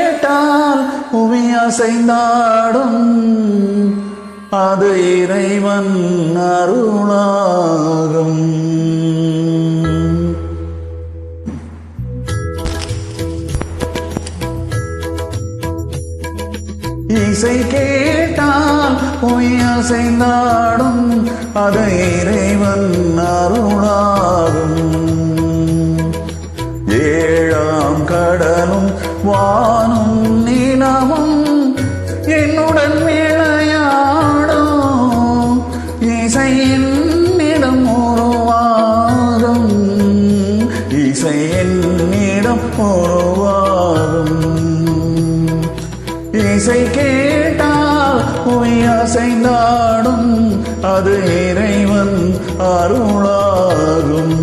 கேட்டால் புவி அசைந்தாடும் அது இறைவன் அருளாகும். இசை கேட்டால் பொய் அசைந்தாடும் அது இறைவன் அருளாகும். ஏழாம் கடலும் வானும் நிலமும் என்னுடன் விளையாடும் இசை என்னிடம் உருவாகும். இசை என்னிடம் உருவாகும். இசை கேட்டால் பொய் அசைந்தாடும் அது இறைவன் அருளாகும்.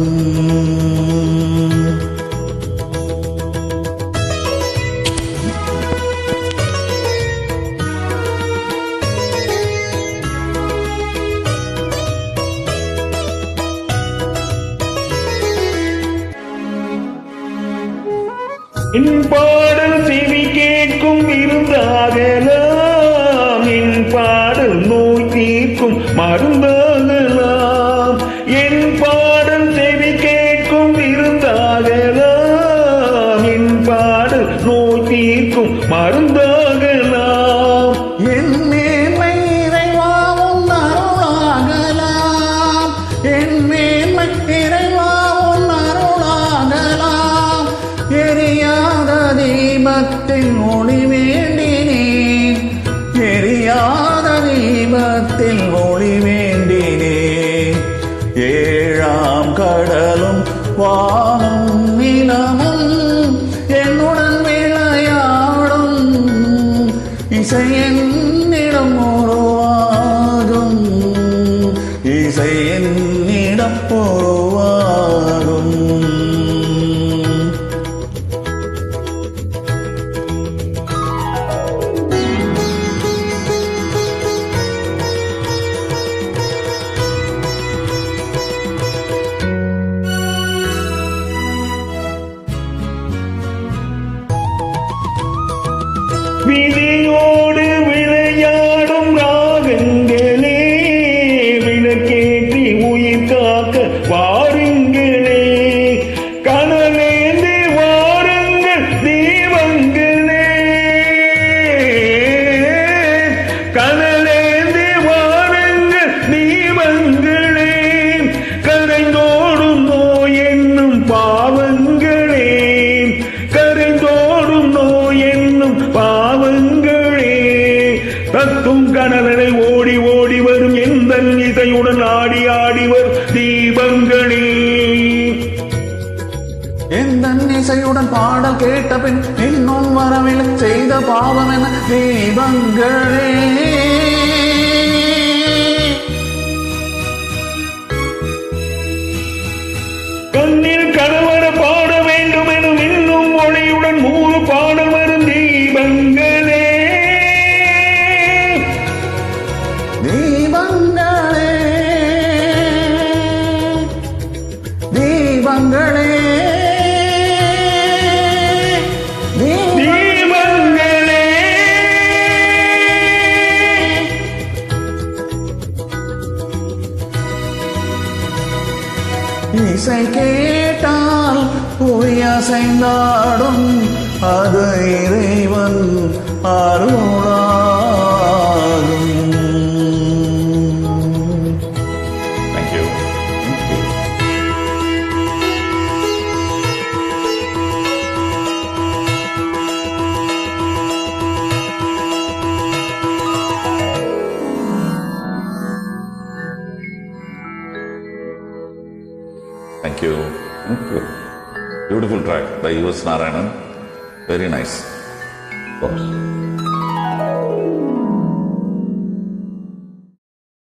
என் பாடல் செவி கேட்கும் விருந்தாகலாம், என் பாடல் நோய் தீர்க்கும் மருந்தாகலாம். என் பாடல் செவி கேட்கும் விருந்தாகலாம், என் பாடல் நோய் தீர்க்கும் மருந்தாகலாம். என் மேன்மை இறைவாவும் அருளாகலாம், என் மேன்மை இறைவாவும் அருளாகலாம். எரியாத தீபத்தில் ஒளி வேண்டினேன், எரியாத தீபத்தில் ஒளி வேண்டினேன். ஏழாம் கடலும் வானும் நிலமும் என்னுடன் விளையாடும் இசை என்னிடம் உருவாகும். இசை என்னிடம் உருவாகும். விதியோடு விளையாடும் ராகங்களே, விளக்கேற்றி உயிர் காக்க வாருங்களே. கனலேந்து வாருங்கள் தீபங்களே, கனலேந்து வாருங்கள் தீபங்களே. கரைந்தோடும் நோய் என்னும் பாவங்களே, கரைந்தோடும் நோய் என்னும் பாவங்களே. தத்தும் கனலனை ஓடி ஓடி வரும் எந்த இசையுடன் ஆடி ஆடி வரும் தீபங்களே. எந்த இசையுடன் பாடல் கேட்ட பின் இன்னும் வரவில்லை செய்த பாவம் என தீபங்களே. கண்ணில் கணவர பாட வேண்டும் எனும் இன்னும் ஒளியுடன் 100 பாடல் வரும் தீபங்களே. தீபங்களே, தீபங்களே, தீபங்களே. இசை கேட்டால் புவி அசைந்தாடும் அது இறைவன் அருளாகும். Thank you. Thank you. Thank you. Beautiful track by U.S. Narayanan. Very nice. Of course.